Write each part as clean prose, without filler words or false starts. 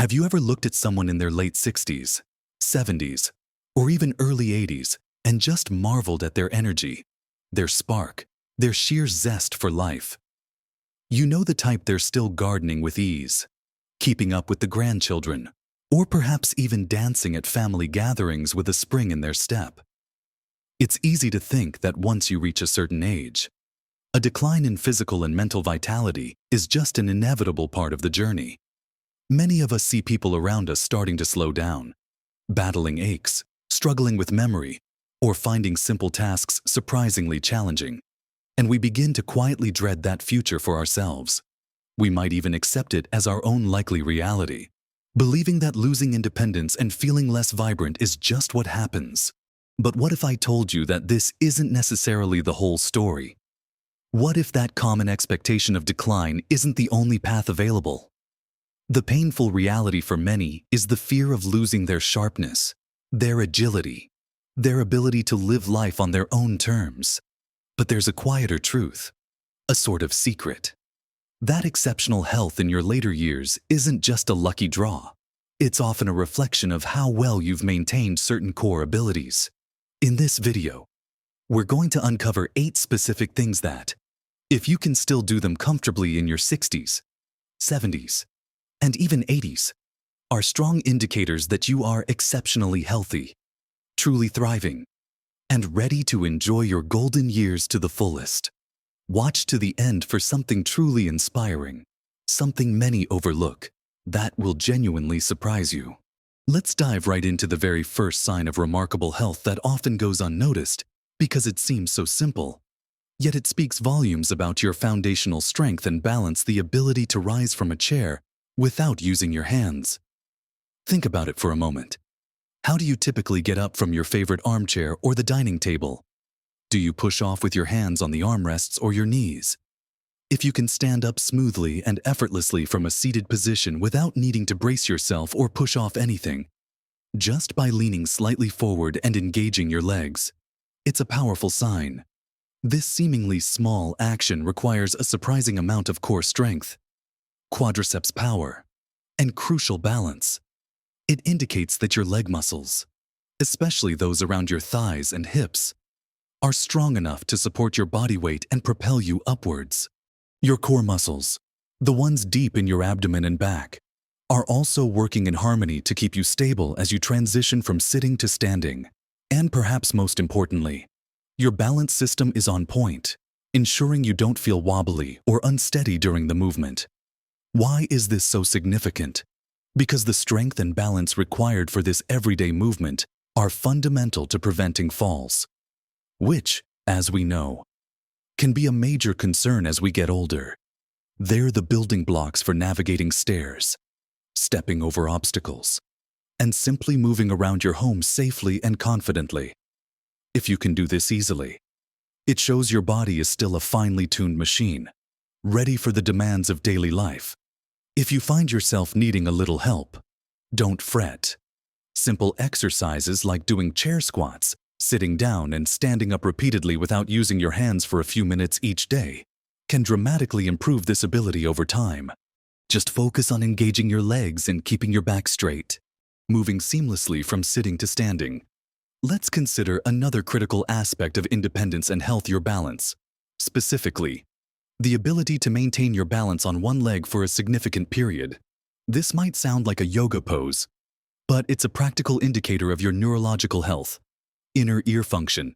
Have you ever looked at someone in their late 60s, 70s, or even early 80s and just marveled at their energy, their spark, their sheer zest for life? You know the type they're still gardening with ease, keeping up with the grandchildren, or perhaps even dancing at family gatherings with a spring in their step. It's easy to think that once you reach a certain age, a decline in physical and mental vitality is just an inevitable part of the journey. Many of us see people around us starting to slow down, battling aches, struggling with memory, or finding simple tasks surprisingly challenging. And we begin to quietly dread that future for ourselves. We might even accept it as our own likely reality, believing that losing independence and feeling less vibrant is just what happens. But what if I told you that this isn't necessarily the whole story? What if that common expectation of decline isn't the only path available? The painful reality for many is the fear of losing their sharpness, their agility, their ability to live life on their own terms. But there's a quieter truth, a sort of secret. That exceptional health in your later years isn't just a lucky draw. It's often a reflection of how well you've maintained certain core abilities. In this video, we're going to uncover 8 specific things that, if you can still do them comfortably in your 60s, 70s, and even 80s, are strong indicators that you are exceptionally healthy, truly thriving, and ready to enjoy your golden years to the fullest. Watch to the end for something truly inspiring, something many overlook, that will genuinely surprise you. Let's dive right into the very first sign of remarkable health that often goes unnoticed because it seems so simple. Yet it speaks volumes about your foundational strength and balance, the ability to rise from a chair without using your hands. Think about it for a moment. How do you typically get up from your favorite armchair or the dining table? Do you push off with your hands on the armrests or your knees? If you can stand up smoothly and effortlessly from a seated position without needing to brace yourself or push off anything, just by leaning slightly forward and engaging your legs, it's a powerful sign. This seemingly small action requires a surprising amount of core strength, quadriceps power, and crucial balance. It indicates that your leg muscles, especially those around your thighs and hips, are strong enough to support your body weight and propel you upwards. Your core muscles, the ones deep in your abdomen and back, are also working in harmony to keep you stable as you transition from sitting to standing. And perhaps most importantly, your balance system is on point, ensuring you don't feel wobbly or unsteady during the movement. Why is this so significant? Because the strength and balance required for this everyday movement are fundamental to preventing falls, which, as we know, can be a major concern as we get older. They're the building blocks for navigating stairs, stepping over obstacles, and simply moving around your home safely and confidently. If you can do this easily, it shows your body is still a finely tuned machine, ready for the demands of daily life. If you find yourself needing a little help, don't fret. Simple exercises like doing chair squats, sitting down and standing up repeatedly without using your hands for a few minutes each day can dramatically improve this ability over time. Just focus on engaging your legs and keeping your back straight, moving seamlessly from sitting to standing. Let's consider another critical aspect of independence and health: your balance. Specifically, the ability to maintain your balance on one leg for a significant period. This might sound like a yoga pose, but it's a practical indicator of your neurological health, inner ear function,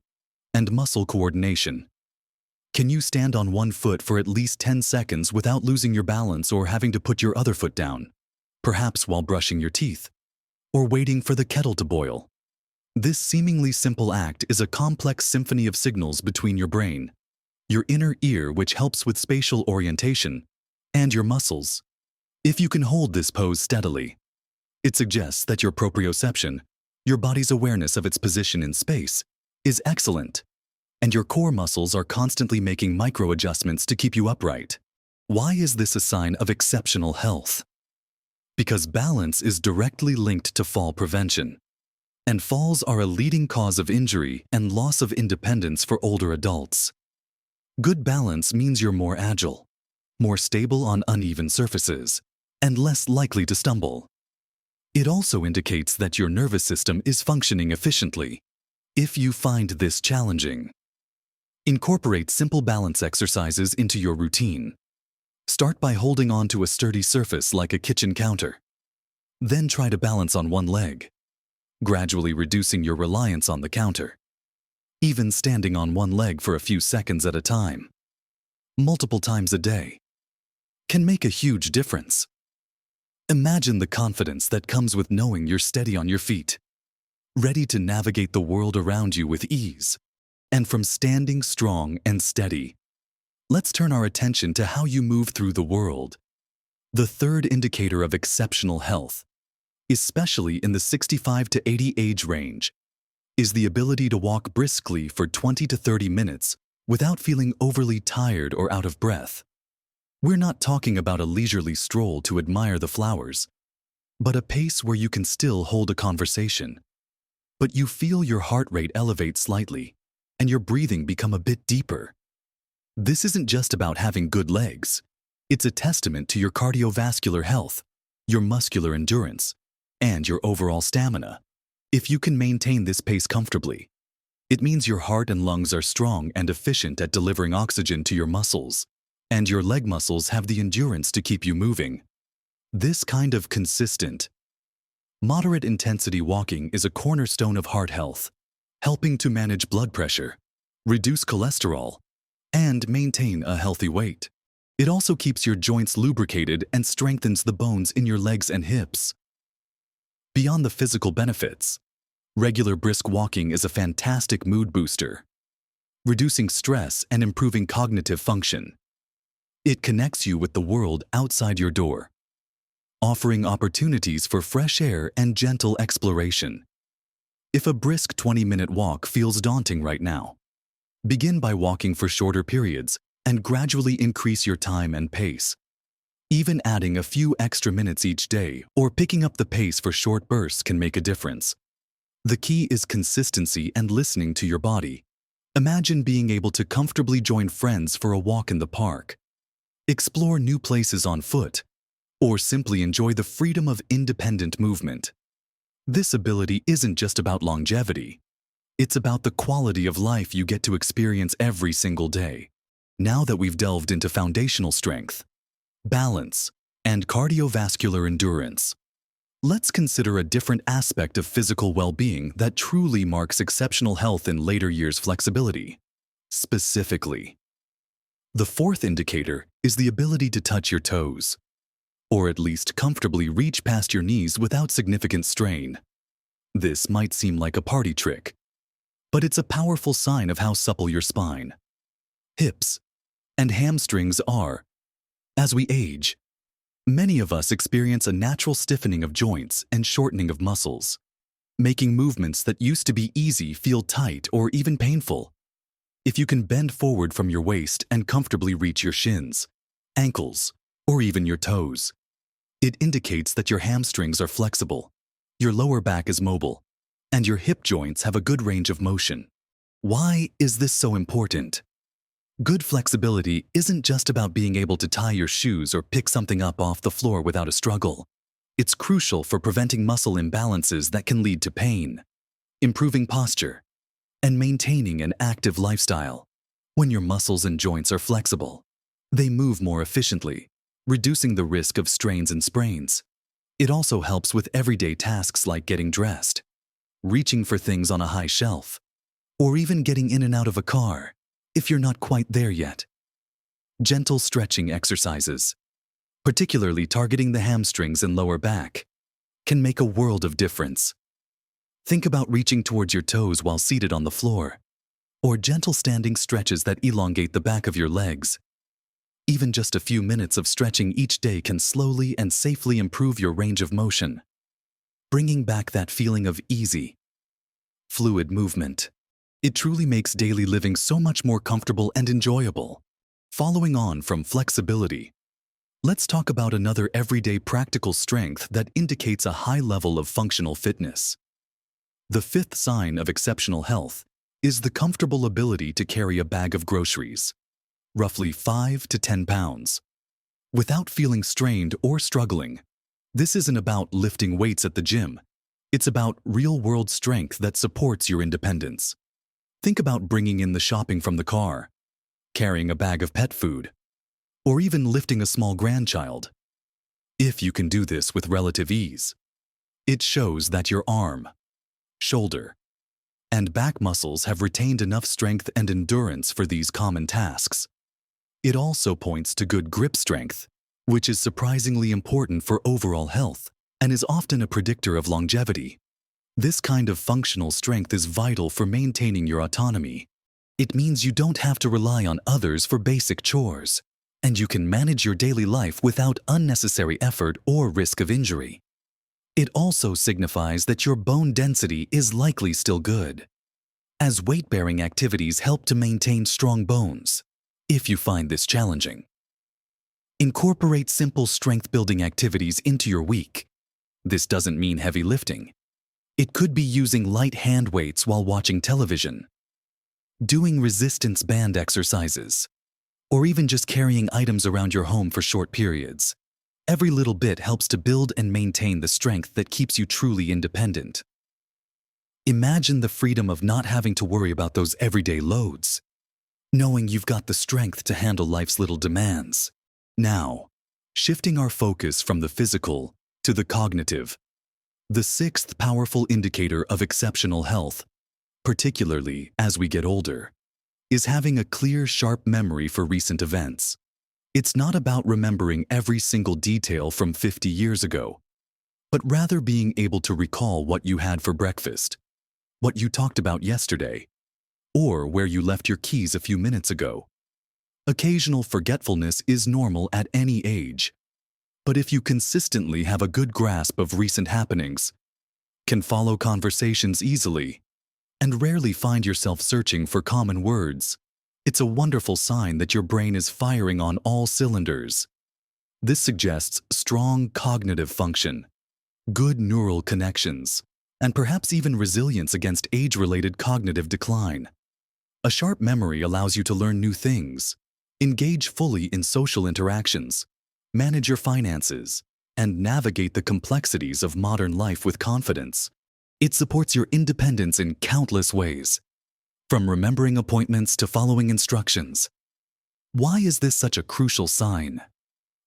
and muscle coordination. Can you stand on one foot for at least 10 seconds without losing your balance or having to put your other foot down, perhaps while brushing your teeth, or waiting for the kettle to boil? This seemingly simple act is a complex symphony of signals between your brain, your inner ear, which helps with spatial orientation, and your muscles. If you can hold this pose steadily, it suggests that your proprioception, your body's awareness of its position in space, is excellent, and your core muscles are constantly making micro-adjustments to keep you upright. Why is this a sign of exceptional health? Because balance is directly linked to fall prevention, and falls are a leading cause of injury and loss of independence for older adults. Good balance means you're more agile, more stable on uneven surfaces, and less likely to stumble. It also indicates that your nervous system is functioning efficiently. If you find this challenging, incorporate simple balance exercises into your routine. Start by holding on to a sturdy surface like a kitchen counter. Then try to balance on one leg, gradually reducing your reliance on the counter. Even standing on one leg for a few seconds at a time, multiple times a day, can make a huge difference. Imagine the confidence that comes with knowing you're steady on your feet, ready to navigate the world around you with ease. And from standing strong and steady, let's turn our attention to how you move through the world. The third indicator of exceptional health, especially in the 65 to 80 age range, is the ability to walk briskly for 20 to 30 minutes without feeling overly tired or out of breath. We're not talking about a leisurely stroll to admire the flowers, but a pace where you can still hold a conversation, but you feel your heart rate elevate slightly and your breathing become a bit deeper. This isn't just about having good legs. It's a testament to your cardiovascular health, your muscular endurance, and your overall stamina. If you can maintain this pace comfortably, it means your heart and lungs are strong and efficient at delivering oxygen to your muscles, and your leg muscles have the endurance to keep you moving. This kind of consistent, moderate intensity walking is a cornerstone of heart health, helping to manage blood pressure, reduce cholesterol, and maintain a healthy weight. It also keeps your joints lubricated and strengthens the bones in your legs and hips. Beyond the physical benefits, regular brisk walking is a fantastic mood booster, reducing stress and improving cognitive function. It connects you with the world outside your door, offering opportunities for fresh air and gentle exploration. If a brisk 20-minute walk feels daunting right now, begin by walking for shorter periods and gradually increase your time and pace. Even adding a few extra minutes each day or picking up the pace for short bursts can make a difference. The key is consistency and listening to your body. Imagine being able to comfortably join friends for a walk in the park, explore new places on foot, or simply enjoy the freedom of independent movement. This ability isn't just about longevity. It's about the quality of life you get to experience every single day. Now that we've delved into foundational strength, balance, and cardiovascular endurance, let's consider a different aspect of physical well-being that truly marks exceptional health in later years: flexibility. Specifically, the fourth indicator is the ability to touch your toes, or at least comfortably reach past your knees without significant strain. This might seem like a party trick, but it's a powerful sign of how supple your spine, hips, and hamstrings are. As we age, many of us experience a natural stiffening of joints and shortening of muscles, making movements that used to be easy feel tight or even painful. If you can bend forward from your waist and comfortably reach your shins, ankles, or even your toes, it indicates that your hamstrings are flexible, your lower back is mobile, and your hip joints have a good range of motion. Why is this so important? Good flexibility isn't just about being able to tie your shoes or pick something up off the floor without a struggle. It's crucial for preventing muscle imbalances that can lead to pain, improving posture, and maintaining an active lifestyle. When your muscles and joints are flexible, they move more efficiently, reducing the risk of strains and sprains. It also helps with everyday tasks like getting dressed, reaching for things on a high shelf, or even getting in and out of a car if you're not quite there yet. Gentle stretching exercises, particularly targeting the hamstrings and lower back, can make a world of difference. Think about reaching towards your toes while seated on the floor, or gentle standing stretches that elongate the back of your legs. Even just a few minutes of stretching each day can slowly and safely improve your range of motion, bringing back that feeling of easy, fluid movement. It truly makes daily living so much more comfortable and enjoyable. Following on from flexibility, let's talk about another everyday practical strength that indicates a high level of functional fitness. The fifth sign of exceptional health is the comfortable ability to carry a bag of groceries, roughly 5 to 10 pounds, without feeling strained or struggling. This isn't about lifting weights at the gym. It's about real-world strength that supports your independence. Think about bringing in the shopping from the car, carrying a bag of pet food, or even lifting a small grandchild. If you can do this with relative ease, it shows that your arm, shoulder, and back muscles have retained enough strength and endurance for these common tasks. It also points to good grip strength, which is surprisingly important for overall health and is often a predictor of longevity. This kind of functional strength is vital for maintaining your autonomy. It means you don't have to rely on others for basic chores, and you can manage your daily life without unnecessary effort or risk of injury. It also signifies that your bone density is likely still good, as weight-bearing activities help to maintain strong bones, if you find this challenging. Incorporate simple strength-building activities into your week. This doesn't mean heavy lifting. It could be using light hand weights while watching television, doing resistance band exercises, or even just carrying items around your home for short periods. Every little bit helps to build and maintain the strength that keeps you truly independent. Imagine the freedom of not having to worry about those everyday loads, knowing you've got the strength to handle life's little demands. Now, shifting our focus from the physical to the cognitive, the sixth powerful indicator of exceptional health, particularly as we get older, is having a clear, sharp memory for recent events. It's not about remembering every single detail from 50 years ago, but rather being able to recall what you had for breakfast, what you talked about yesterday, or where you left your keys a few minutes ago. Occasional forgetfulness is normal at any age, but if you consistently have a good grasp of recent happenings, can follow conversations easily, and rarely find yourself searching for common words, it's a wonderful sign that your brain is firing on all cylinders. This suggests strong cognitive function, good neural connections, and perhaps even resilience against age-related cognitive decline. A sharp memory allows you to learn new things, engage fully in social interactions, manage your finances, and navigate the complexities of modern life with confidence. It supports your independence in countless ways, from remembering appointments to following instructions. Why is this such a crucial sign?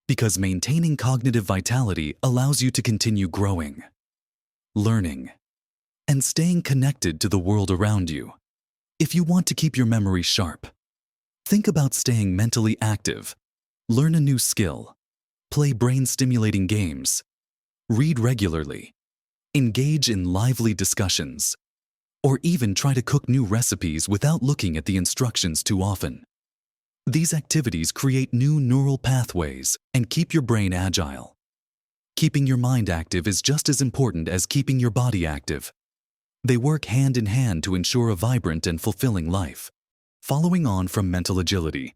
Because maintaining cognitive vitality allows you to continue growing, learning, and staying connected to the world around you. If you want to keep your memory sharp, think about staying mentally active, learn a new skill, play brain-stimulating games, read regularly, engage in lively discussions, or even try to cook new recipes without looking at the instructions too often. These activities create new neural pathways and keep your brain agile. Keeping your mind active is just as important as keeping your body active. They work hand in hand to ensure a vibrant and fulfilling life. Following on from mental agility,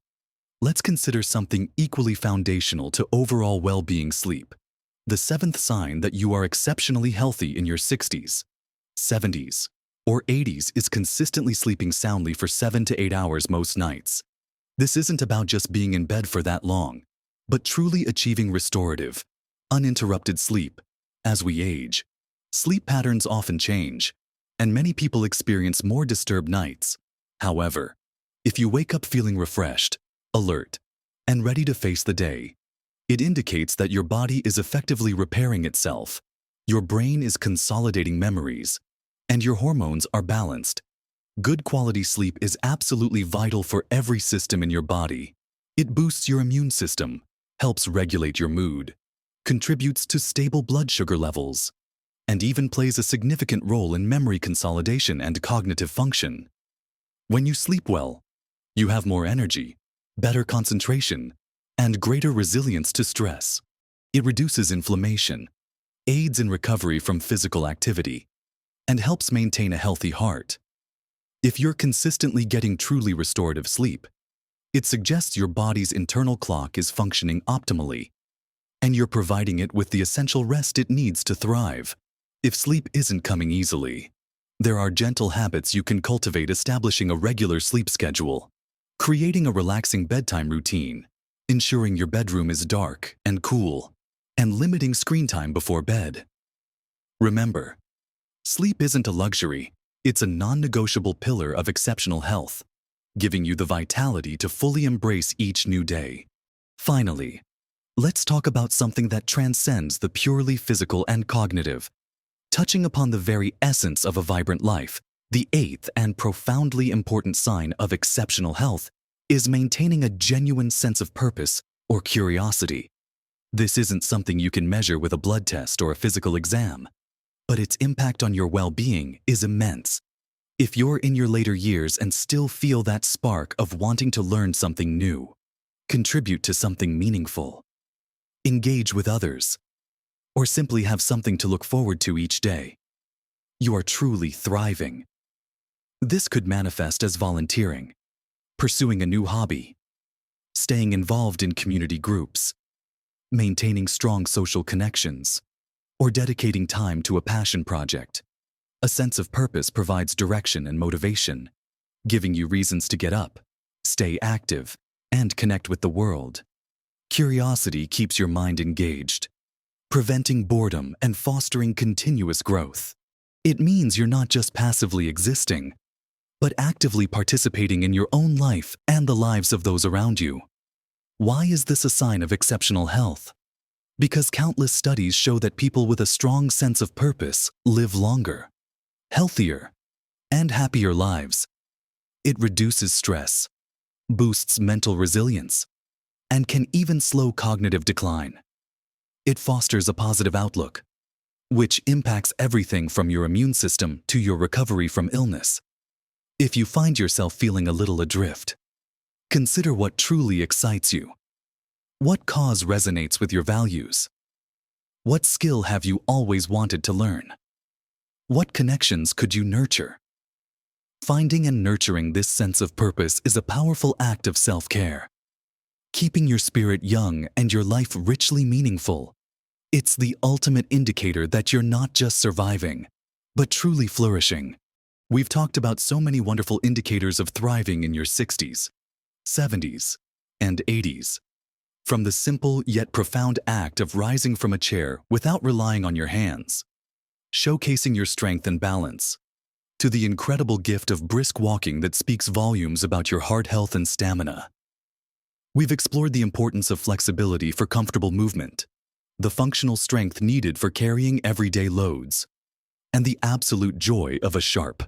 let's consider something equally foundational to overall well-being: sleep. The seventh sign that you are exceptionally healthy in your 60s, 70s, or 80s is consistently sleeping soundly for 7 to 8 hours most nights. This isn't about just being in bed for that long, but truly achieving restorative, uninterrupted sleep. As we age, sleep patterns often change, and many people experience more disturbed nights. However, if you wake up feeling refreshed, alert, and ready to face the day, it indicates that your body is effectively repairing itself, your brain is consolidating memories, and your hormones are balanced. Good quality sleep is absolutely vital for every system in your body. It boosts your immune system, helps regulate your mood, contributes to stable blood sugar levels, and even plays a significant role in memory consolidation and cognitive function. When you sleep well, you have more energy, better concentration, and greater resilience to stress. It reduces inflammation, aids in recovery from physical activity, and helps maintain a healthy heart. If you're consistently getting truly restorative sleep, it suggests your body's internal clock is functioning optimally, and you're providing it with the essential rest it needs to thrive. If sleep isn't coming easily, there are gentle habits you can cultivate: establishing a regular sleep schedule, creating a relaxing bedtime routine, ensuring your bedroom is dark and cool, and limiting screen time before bed. Remember, sleep isn't a luxury, it's a non-negotiable pillar of exceptional health, giving you the vitality to fully embrace each new day. Finally, let's talk about something that transcends the purely physical and cognitive. Touching upon the very essence of a vibrant life, the eighth and profoundly important sign of exceptional health is maintaining a genuine sense of purpose or curiosity. This isn't something you can measure with a blood test or a physical exam, but its impact on your well-being is immense. If you're in your later years and still feel that spark of wanting to learn something new, contribute to something meaningful, engage with others, or simply have something to look forward to each day, you are truly thriving. This could manifest as volunteering, pursuing a new hobby, staying involved in community groups, maintaining strong social connections, or dedicating time to a passion project. A sense of purpose provides direction and motivation, giving you reasons to get up, stay active, and connect with the world. Curiosity keeps your mind engaged, preventing boredom and fostering continuous growth. It means you're not just passively existing, but actively participating in your own life and the lives of those around you. Why is this a sign of exceptional health? Because countless studies show that people with a strong sense of purpose live longer, healthier, and happier lives. It reduces stress, boosts mental resilience, and can even slow cognitive decline. It fosters a positive outlook, which impacts everything from your immune system to your recovery from illness. If you find yourself feeling a little adrift, consider what truly excites you. What cause resonates with your values? What skill have you always wanted to learn? What connections could you nurture? Finding and nurturing this sense of purpose is a powerful act of self-care, keeping your spirit young and your life richly meaningful. It's the ultimate indicator that you're not just surviving, but truly flourishing. We've talked about so many wonderful indicators of thriving in your 60s, 70s, and 80s. From the simple yet profound act of rising from a chair without relying on your hands, showcasing your strength and balance, to the incredible gift of brisk walking that speaks volumes about your heart health and stamina. We've explored the importance of flexibility for comfortable movement, the functional strength needed for carrying everyday loads, and the absolute joy of a sharp,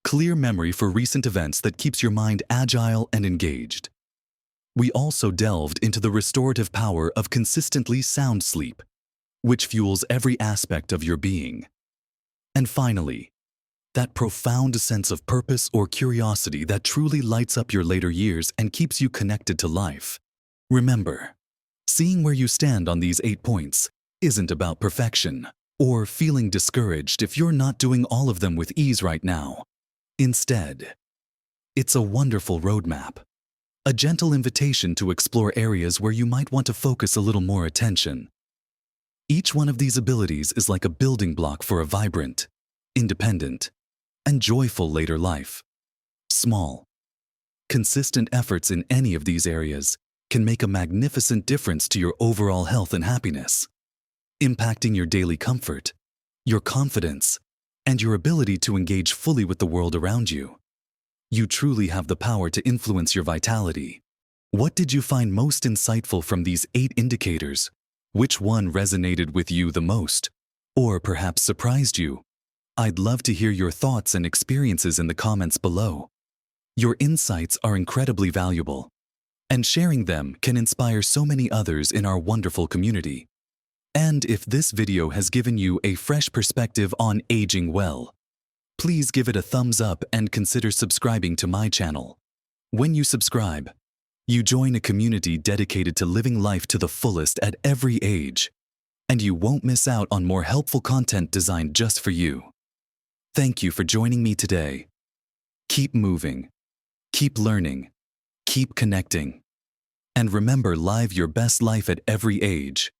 clear memory for recent events that keeps your mind agile and engaged. We also delved into the restorative power of consistently sound sleep, which fuels every aspect of your being. And finally, that profound sense of purpose or curiosity that truly lights up your later years and keeps you connected to life. Remember, seeing where you stand on these 8 points isn't about perfection or feeling discouraged if you're not doing all of them with ease right now. Instead, it's a wonderful roadmap, a gentle invitation to explore areas where you might want to focus a little more attention. Each one of these abilities is like a building block for a vibrant, independent, and joyful later life. Small, consistent efforts in any of these areas can make a magnificent difference to your overall health and happiness, impacting your daily comfort, your confidence, and your ability to engage fully with the world around you. You truly have the power to influence your vitality. What did you find most insightful from these 8 indicators? Which one resonated with you the most, or perhaps surprised you? I'd love to hear your thoughts and experiences in the comments below. Your insights are incredibly valuable, and sharing them can inspire so many others in our wonderful community. And if this video has given you a fresh perspective on aging well, please give it a thumbs up and consider subscribing to my channel. When you subscribe, you join a community dedicated to living life to the fullest at every age, and you won't miss out on more helpful content designed just for you. Thank you for joining me today. Keep moving, keep learning, keep connecting, and remember, live your best life at every age.